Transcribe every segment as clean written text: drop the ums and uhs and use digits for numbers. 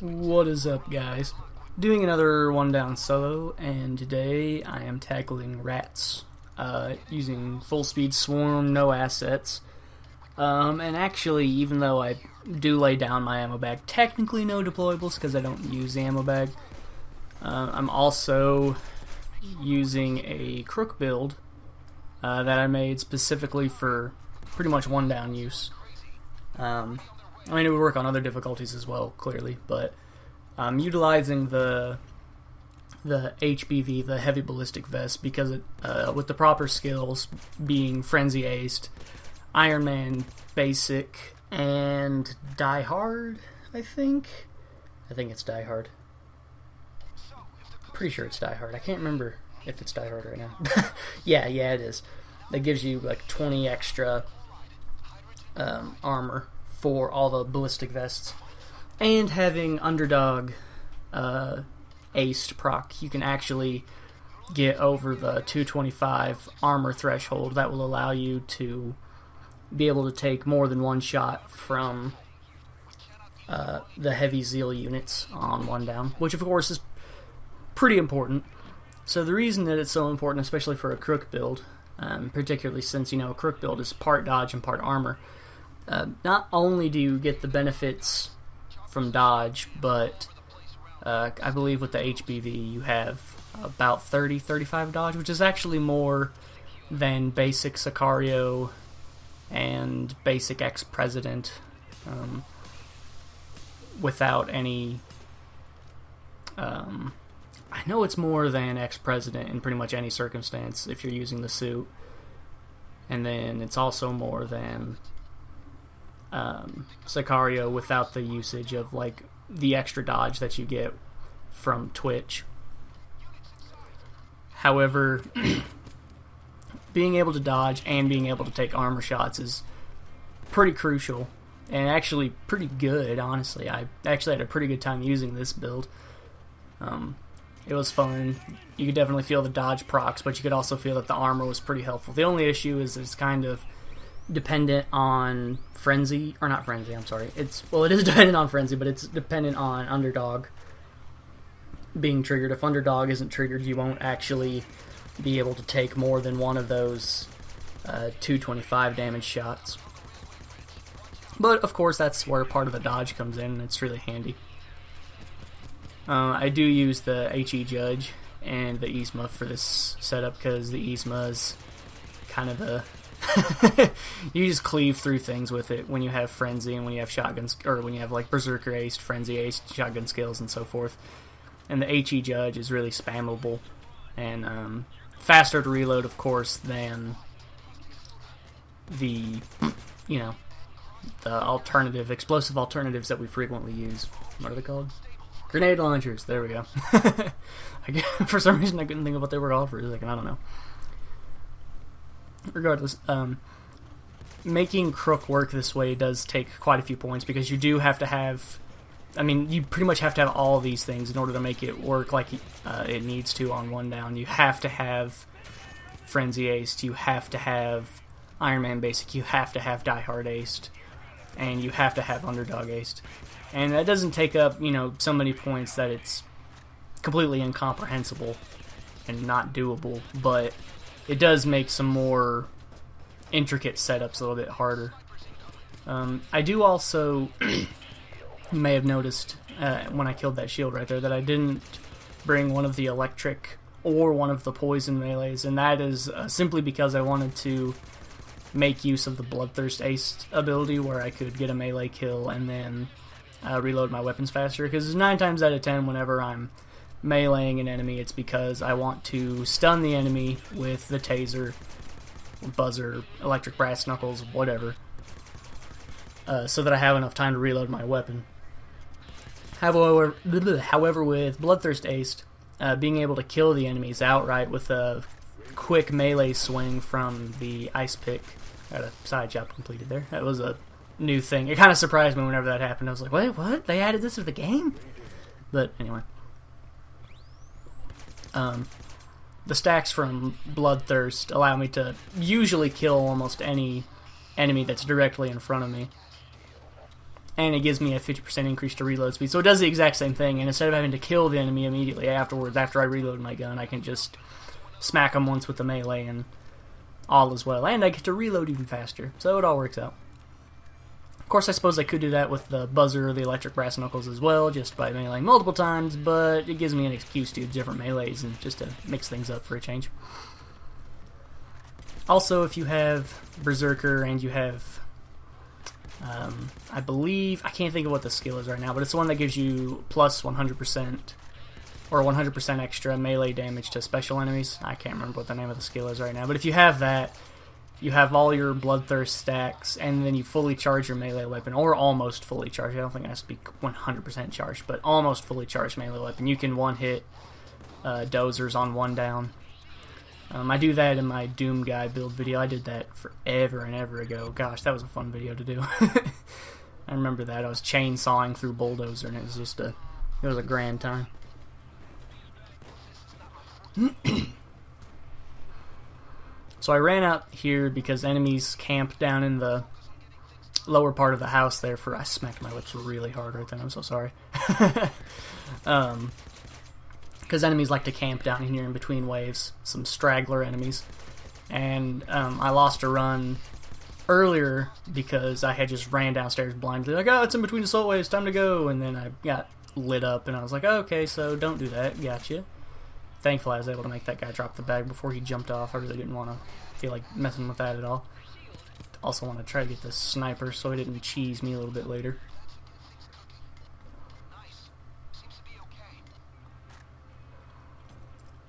What is up, guys? Doing another one down solo, and today I am tackling rats using full speed swarm, no assets. And actually, even though I do lay down my ammo bag, technically no deployables because I don't use the ammo bag. I'm also using a CROOK build that I made specifically for pretty much one down use. I mean, it would work on other difficulties as well, clearly, but I'm utilizing the HBV, the Heavy Ballistic Vest, because it, with the proper skills, being Frenzy Aced, Iron Man Basic, and Die Hard, I think it's Die Hard. Pretty sure it's Die Hard. I can't remember if it's Die Hard right now. yeah, it is. That gives you like 20 extra armor for all the ballistic vests. And having Underdog aced proc, you can actually get over the 225 armor threshold. That will allow you to be able to take more than one shot from the heavy Zeal units on one down, which of course is pretty important. So the reason that it's so important, especially for a CROOK build, particularly since, you know, a CROOK build is part dodge and part armor, not only do you get the benefits from dodge, but I believe with the HBV you have about 30-35 dodge, which is actually more than basic Sicario and basic ex-president without any... I know it's more than ex-president in pretty much any circumstance if you're using the suit, and then it's also more than Sicario without the usage of like the extra dodge that you get from Twitch. However, being able to dodge and being able to take armor shots is pretty crucial and actually pretty good, honestly. I actually had a pretty good time using this build. It was fun. You could definitely feel the dodge procs, but you could also feel that the armor was pretty helpful. The only issue is it's kind of dependent on Frenzy, or not Frenzy, I'm sorry. It is dependent on Frenzy, but it's dependent on Underdog being triggered. If Underdog isn't triggered, you won't actually be able to take more than one of those 225 damage shots. But of course, that's where part of the dodge comes in, and it's really handy. I do use the HE Judge and the Yzma for this setup because the Yzma is kind of the you just cleave through things with it when you have Frenzy and when you have shotguns, or when you have like Berserker Aced, Frenzy Aced, shotgun skills, and so forth. And the HE Judge is really spammable and faster to reload, of course, than the the alternative explosive alternatives that we frequently use. What are they called? Grenade launchers. There we go. For some reason, I couldn't think of what they were called for a second. I don't know. Regardless, making CROOK work this way does take quite a few points because you do have to have... I mean, you pretty much have to have all of these things in order to make it work like it needs to on one down. You have to have Frenzy Aced, you have to have Iron Man Basic, you have to have Die Hard Aced, and you have to have Underdog Aced. And that doesn't take up, so many points that it's completely incomprehensible and not doable, but it does make some more intricate setups a little bit harder. I do also, you may have noticed when I killed that shield right there, that I didn't bring one of the electric or one of the poison melees, and that is simply because I wanted to make use of the Bloodthirst Ace ability where I could get a melee kill and then reload my weapons faster, because 9 times out of 10 whenever I'm meleeing an enemy, it's because I want to stun the enemy with the taser, buzzer, electric brass knuckles, whatever, so that I have enough time to reload my weapon. However, with Bloodthirst Aced, being able to kill the enemies outright with a quick melee swing from the ice pick, got a side job completed there. That was a new thing. It kind of surprised me whenever that happened. I was like, wait, what? They added this to the game? But anyway. The stacks from Bloodthirst allow me to usually kill almost any enemy that's directly in front of me. and it gives me a 50% increase to reload speed. So it does the exact same thing, and instead of having to kill the enemy immediately afterwards, after I reload my gun, I can just smack them once with the melee and all is well. And I get to reload even faster, so it all works out. Of course, I suppose I could do that with the buzzer or the electric brass knuckles as well, just by meleeing multiple times, but it gives me an excuse to use different melees and just to mix things up for a change. Also, if you have Berserker and you have, I believe, I can't think of what the skill is right now, but it's the one that gives you plus 100% or 100% extra melee damage to special enemies. I can't remember what the name of the skill is right now, but if you have that, you have all your Bloodthirst stacks, and then you fully charge your melee weapon, or almost fully charged. I don't think it has to be 100% charged, but almost fully charged melee weapon. You can one-hit dozers on one down. I do that in my Doom Guy build video. I did that forever and ever ago. Gosh, that was a fun video to do. I remember that. I was chainsawing through Bulldozer, and it was just it was a grand time. So I ran out here because enemies camp down in the lower part of the house there for... I smacked my lips really hard right then, I'm so sorry. Because enemies like to camp down here in between waves, some straggler enemies. And I lost a run earlier because I had just ran downstairs blindly, like, oh, it's in between assault waves, time to go, and then I got lit up, and I was like, oh, okay, so don't do that, gotcha. Thankfully, I was able to make that guy drop the bag before he jumped off. I really didn't want to feel like messing with that at all. Also want to try to get this sniper so he didn't cheese me a little bit later.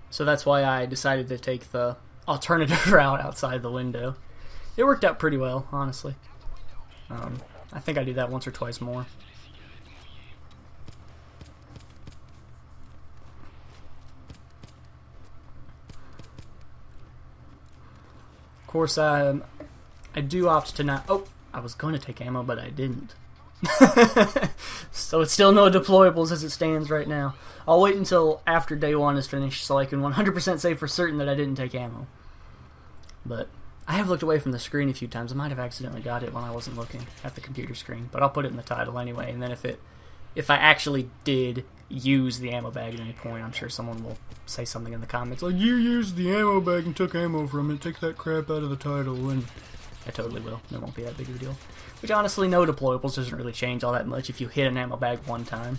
So that's why I decided to take the alternative route outside the window. It worked out pretty well, honestly. I think I do that once or twice more. Of course, I do opt to not... Oh, I was going to take ammo, but I didn't. So it's still no deployables as it stands right now. I'll wait until after day 1 is finished so I can 100% say for certain that I didn't take ammo. But I have looked away from the screen a few times. I might have accidentally got it when I wasn't looking at the computer screen, but I'll put it in the title anyway, and then if I actually did use the ammo bag at any point, I'm sure someone will say something in the comments like, you used the ammo bag and took ammo from it, take that crap out of the title, and I totally will. It won't be that big of a deal. Which honestly, no deployables doesn't really change all that much if you hit an ammo bag one time.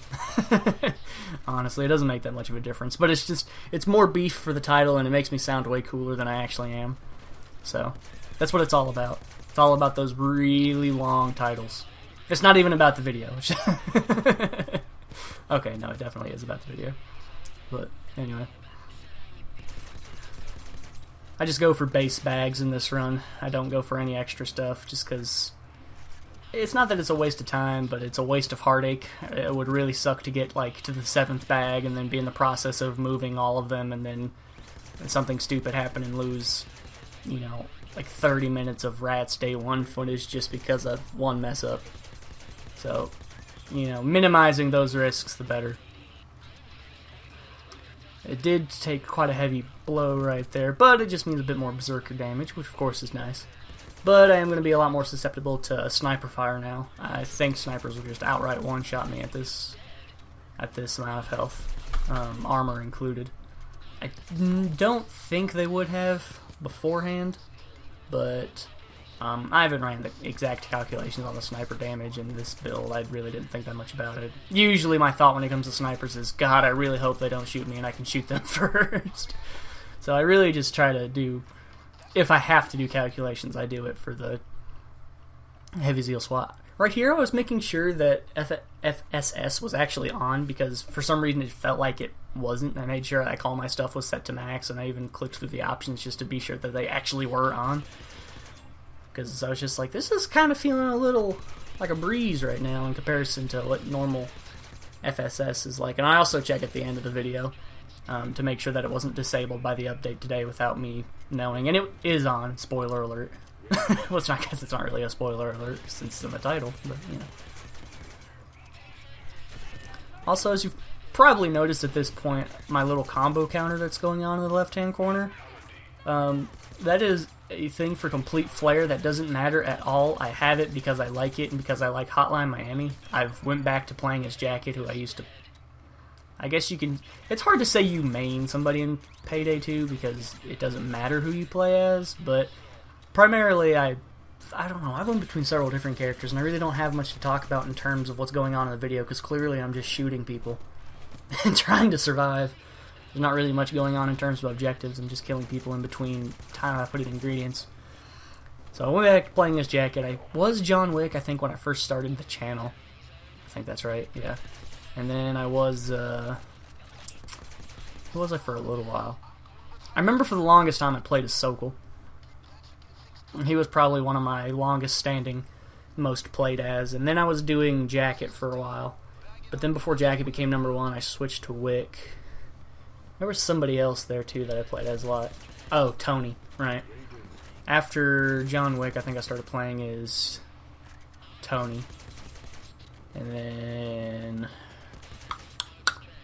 Honestly, it doesn't make that much of a difference, but it's more beef for the title, and it makes me sound way cooler than I actually am. So, that's what it's all about. It's all about those really long titles. It's not even about the video. Okay, no, it definitely is about the video. But, anyway. I just go for base bags in this run. I don't go for any extra stuff, just because... It's not that it's a waste of time, but it's a waste of heartache. It would really suck to get, like, to the 7th bag and then be in the process of moving all of them and then something stupid happen and lose, you know, like 30 minutes of Rats Day 1 footage just because of one mess up. So, you know, minimizing those risks, the better. It did take quite a heavy blow right there, but it just means a bit more Berserker damage, which of course is nice. But I am going to be a lot more susceptible to sniper fire now. I think snipers will just outright one-shot me at this amount of health, armor included. I don't think they would have beforehand, but I haven't ran the exact calculations on the sniper damage in this build. I really didn't think that much about it. Usually my thought when it comes to snipers is, God, I really hope they don't shoot me and I can shoot them first. So I really just try to do... If I have to do calculations, I do it for the Heavy Zeal SWAT. Right here, I was making sure that FSS was actually on, because for some reason it felt like it wasn't. I made sure like all my stuff was set to max, and I even clicked through the options just to be sure that they actually were on. Because I was just like, this is kind of feeling a little like a breeze right now in comparison to what normal FSS is like. And I also check at the end of the video to make sure that it wasn't disabled by the update today without me knowing. And it is on, spoiler alert. Well, it's not, because it's not really a spoiler alert since it's in the title, but, you know. Also, as you've probably noticed at this point, my little combo counter that's going on in the left-hand corner, that is a thing for complete flare that doesn't matter at all. I have it because I like it and because I like Hotline Miami. I've went back to playing as Jacket, who I used to... I guess you can... It's hard to say you main somebody in Payday 2 because it doesn't matter who you play as, but primarily I don't know, I've went between several different characters and I really don't have much to talk about in terms of what's going on in the video because clearly I'm just shooting people and trying to survive. There's not really much going on in terms of objectives. I'm just killing people in between time I put in ingredients. So I went back to playing this Jacket. I was John Wick, I think, when I first started the channel. I think that's right, yeah. And then I was, who was I for a little while? I remember for the longest time I played as Sokol. And he was probably one of my longest standing, most played as. And then I was doing Jacket for a while. But then before Jacket became #1, I switched to Wick. There was somebody else there too that I played as a lot. Oh, Tony, right. After John Wick, I think I started playing as Tony. And then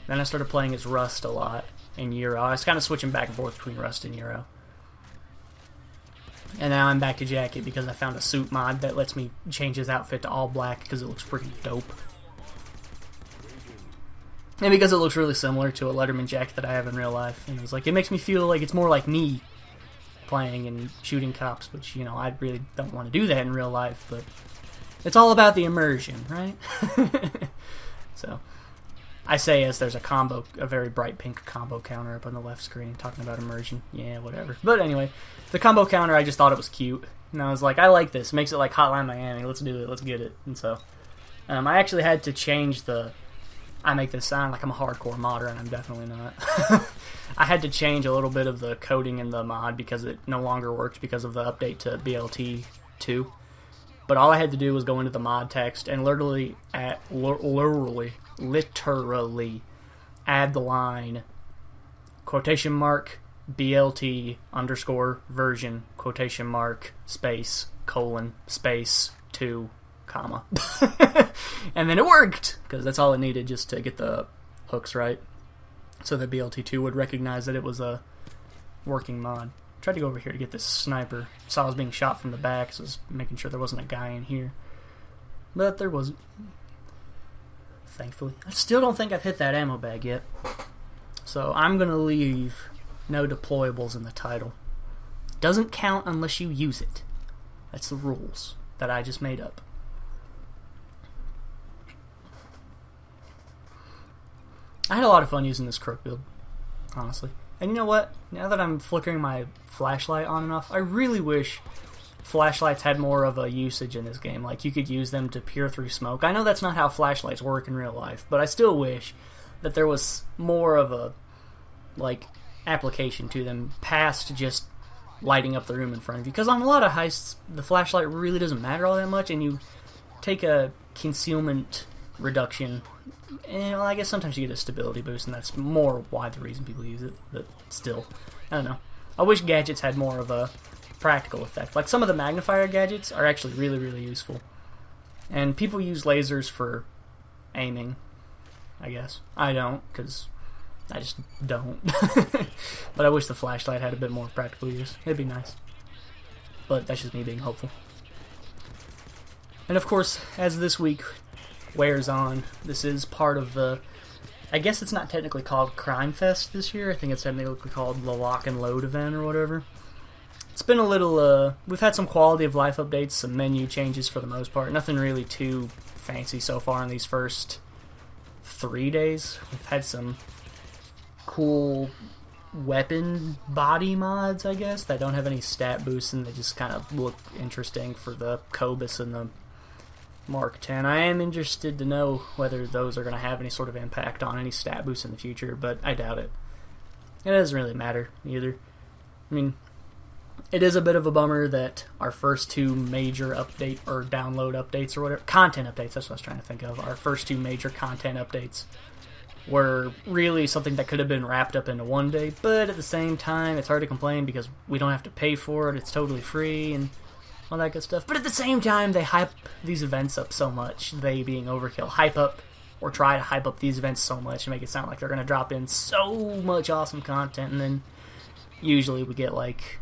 I started playing as Rust a lot in Euro. I was kind of switching back and forth between Rust and Euro. And now I'm back to Jacket because I found a suit mod that lets me change his outfit to all black because it looks pretty dope. And because it looks really similar to a Letterman jacket that I have in real life. And it's like, it makes me feel like it's more like me playing and shooting cops, which, you know, I really don't want to do that in real life, but it's all about the immersion, right? So, I say as there's a very bright pink combo counter up on the left screen talking about immersion. Yeah, whatever. But anyway, the combo counter, I just thought it was cute. And I was like, I like this. It makes it like Hotline Miami. Let's do it. Let's get it. And so, I actually had to change the... I make this sound like I'm a hardcore modder, and I'm definitely not. I had to change a little bit of the coding in the mod because it no longer worked because of the update to BLT 2. But all I had to do was go into the mod text and literally add the line quotation mark BLT underscore version quotation mark space colon space 2 comma. And then it worked because that's all it needed just to get the hooks right, so that BLT2 would recognize that it was a working mod. Tried to go over here to get this sniper. Saw I was being shot from the back, so I was making sure there wasn't a guy in here. But there wasn't. Thankfully. I still don't think I've hit that ammo bag yet. So I'm going to leave no deployables in the title. Doesn't count unless you use it. That's the rules that I just made up. I had a lot of fun using this CROOK build, honestly. And you know what? Now that I'm flickering my flashlight on and off, I really wish flashlights had more of a usage in this game. Like, you could use them to peer through smoke. I know that's not how flashlights work in real life, but I still wish that there was more of a, like, application to them past just lighting up the room in front of you. Because on a lot of heists, the flashlight really doesn't matter all that much, and you take a concealment reduction. And well, I guess sometimes you get a stability boost, and that's more why the reason people use it. But still, I don't know. I wish gadgets had more of a practical effect. Like, some of the magnifier gadgets are actually really, really useful. And people use lasers for aiming, I guess. I don't, because I just don't. But I wish the flashlight had a bit more practical use. It'd be nice. But that's just me being hopeful. And of course, as this week wears on, this is part of the... I guess it's not technically called Crime Fest this year. I think it's technically called the Lock and Load event or whatever. It's been a little... we've had some quality of life updates, some menu changes for the most part. Nothing really too fancy so far in these first 3 days. We've had some cool weapon body mods, I guess, that don't have any stat boosts and they just kind of look interesting for the Cobus and the Mark 10. I am interested to know whether those are going to have any sort of impact on any stat boosts in the future, but I doubt it. It doesn't really matter either. I mean, it is a bit of a bummer that our first two major update or download updates or whatever, content updates, that's what I was trying to think of, our first two major content updates were really something that could have been wrapped up into one day, but at the same time, it's hard to complain because we don't have to pay for it, it's totally free, and all that good stuff. But at the same time, they hype these events up so much, they being Overkill, hype up or try to hype up these events so much and make it sound like they're going to drop in so much awesome content, and then usually we get like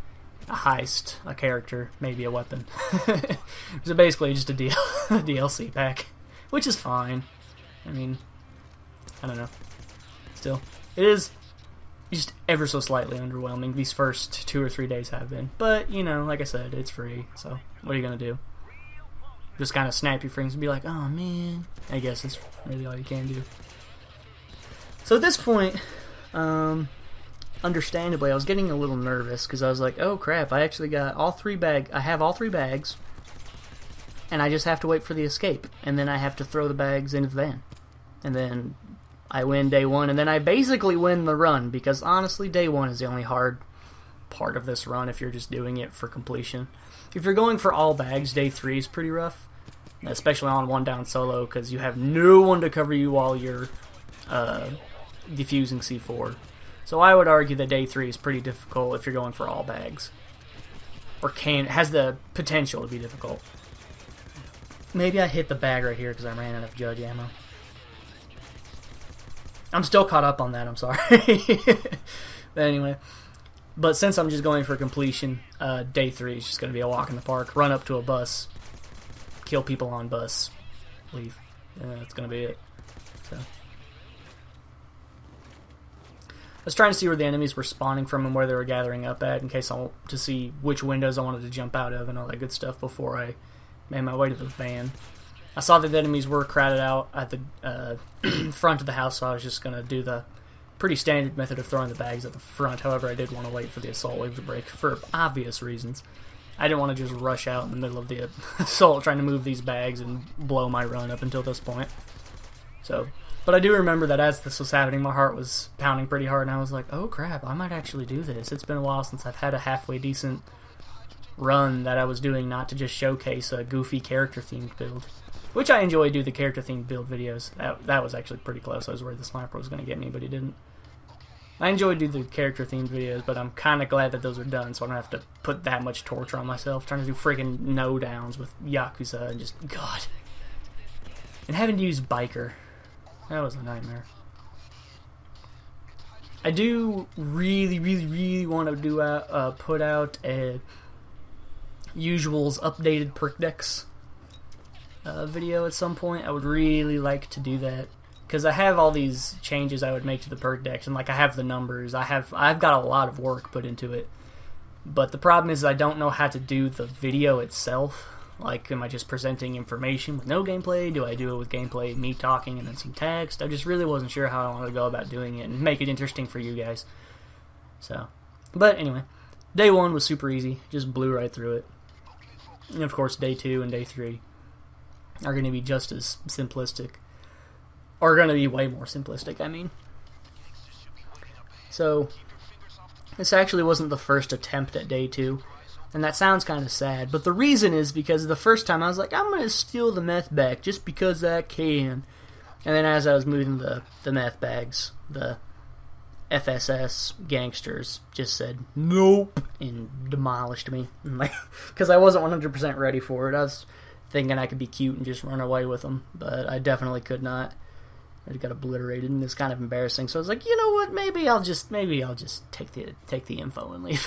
a heist, a character, maybe a weapon. So basically just a DLC pack, which is fine. I mean, I don't know. Still, it is just ever so slightly underwhelming. These first 2 or 3 days have been. But, you know, like I said, it's free, so what are you going to do? Just kind of snap your fingers and be like, oh man. I guess that's really all you can do. So at this point, understandably, I was getting a little nervous because I was like, oh crap, I actually got all 3 bags. I have all 3 bags, and I just have to wait for the escape. And then I have to throw the bags into the van. And then I win day 1, and then I basically win the run, because honestly, day 1 is the only hard part of this run if you're just doing it for completion. If you're going for all bags, day 3 is pretty rough, especially on 1 down solo, because you have no one to cover you while you're defusing C4. So I would argue that day 3 is pretty difficult if you're going for all bags, or has the potential to be difficult. Maybe I hit the bag right here because I ran out of judge ammo. I'm still caught up on that, I'm sorry. But anyway, but since I'm just going for completion, day 3 is just going to be a walk in the park, run up to a bus, kill people on bus, leave. That's going to be it. So I was trying to see where the enemies were spawning from and where they were gathering up at, in case to see which windows I wanted to jump out of and all that good stuff before I made my way to the van. I saw that the enemies were crowded out at the front of the house, so I was just going to do the pretty standard method of throwing the bags at the front. However, I did want to wait for the assault wave to break for obvious reasons. I didn't want to just rush out in the middle of the assault trying to move these bags and blow my run up until this point. So, but I do remember that as this was happening, my heart was pounding pretty hard, and I was like, oh crap, I might actually do this. It's been a while since I've had a halfway decent run that I was doing, not to just showcase a goofy character-themed build. Which I enjoy, do the character-themed build videos. That was actually pretty close. I was worried the sniper was going to get me, but he didn't. I enjoy do the character-themed videos, but I'm kind of glad that those are done, so I don't have to put that much torture on myself, trying to do freaking no-downs with Yakuza, and just, God. And having to use Biker. That was a nightmare. I do really want to do put out a Usuals updated perk decks video at some point. I would really like to do that, because I have all these changes I would make to the perk decks, and like I have the numbers, I've got a lot of work put into it, but the problem is I don't know how to do the video itself. Like, am I just presenting information with no gameplay? Do I do it with gameplay, me talking, and then some text? I just really wasn't sure how I wanted to go about doing it and make it interesting for you guys. So, but anyway, day 1 was super easy, just blew right through it. And of course, day 2 and day 3 are going to be just as simplistic. Or going to be way more simplistic, I mean. So, this actually wasn't the first attempt at day 2. And that sounds kind of sad. But the reason is because the first time I was like, I'm going to steal the meth bag just because I can. And then as I was moving the meth bags, the FSS gangsters just said, nope, and demolished me. Because I wasn't 100% ready for it. I was thinking I could be cute and just run away with them, but I definitely could not. I got obliterated, and it's kind of embarrassing. So I was like, you know what? Maybe I'll just take the info and leave.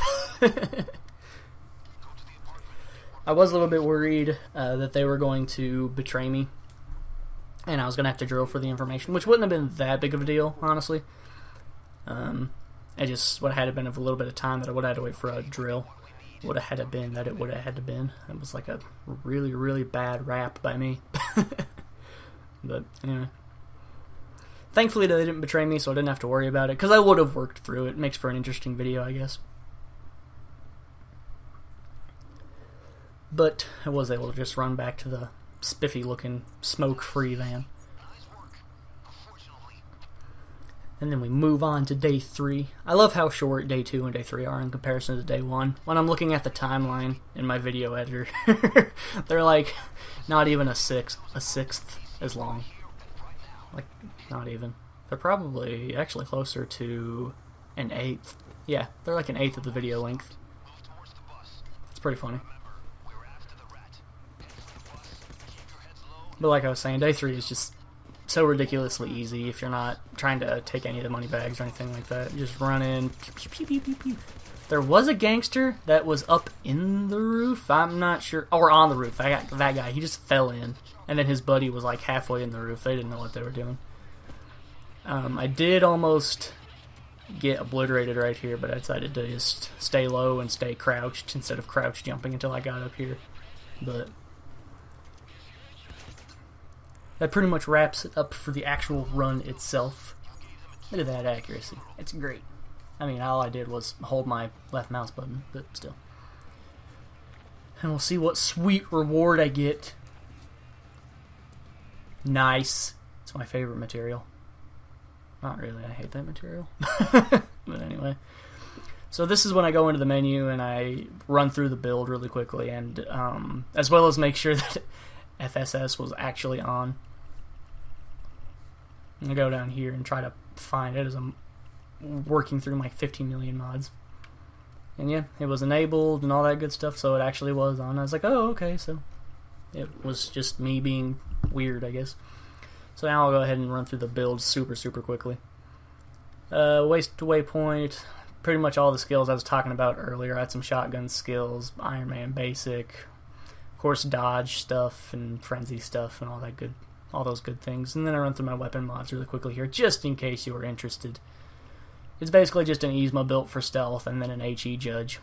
I was a little bit worried that they were going to betray me, and I was going to have to drill for the information, which wouldn't have been that big of a deal, honestly. I just would have had to been of a little bit of time that I would have had to wait for a drill. Would have had to been that it would have had to been. It was like a really bad rap by me. But anyway, thankfully they didn't betray me, so I didn't have to worry about it, because I would have worked through it. It makes for an interesting video, I guess. But I was able to just run back to the spiffy looking smoke-free van. And then we move on to day 3. I love how short day 2 and day 3 are in comparison to day 1. When I'm looking at the timeline in my video editor, they're like not even a sixth as long. Like, not even. They're probably actually closer to an eighth. Yeah, they're like an eighth of the video length. It's pretty funny. But like I was saying, day 3 is just so ridiculously easy if you're not trying to take any of the money bags or anything like that. You just run in, pew, pew, pew, pew, pew, pew. There was a gangster that was up in the roof. I'm not sure. Or on the roof. That guy. He just fell in. And then his buddy was like halfway in the roof. They didn't know what they were doing. I did almost get obliterated right here, but I decided to just stay low and stay crouched instead of crouch jumping until I got up here. But that pretty much wraps it up for the actual run itself. Look at that accuracy. It's great. I mean, all I did was hold my left mouse button, but still. And we'll see what sweet reward I get. Nice. It's my favorite material. Not really, I hate that material. But anyway. So this is when I go into the menu and I run through the build really quickly, and as well as make sure that FSS was actually on. I'm going to go down here and try to find it as I'm working through my 15 million mods. And yeah, it was enabled and all that good stuff, so it actually was on. I was like, oh, okay, so it was just me being weird, I guess. So now I'll go ahead and run through the build super quickly. Waste to waypoint, pretty much all the skills I was talking about earlier. I had some shotgun skills, Iron Man basic, of course dodge stuff and frenzy stuff and all those good things. And then I run through my weapon mods really quickly here, just in case you were interested. It's basically just an Yzma built for stealth and then an HE judge.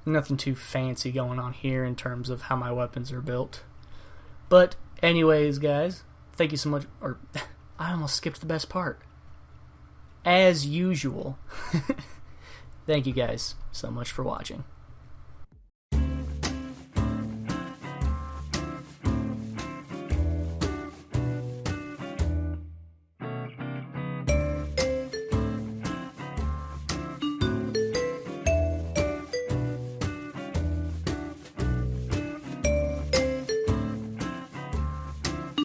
Nothing too fancy going on here in terms of how my weapons are built. But anyways, guys, thank you so much. Or I almost skipped the best part. As usual. Thank you guys so much for watching.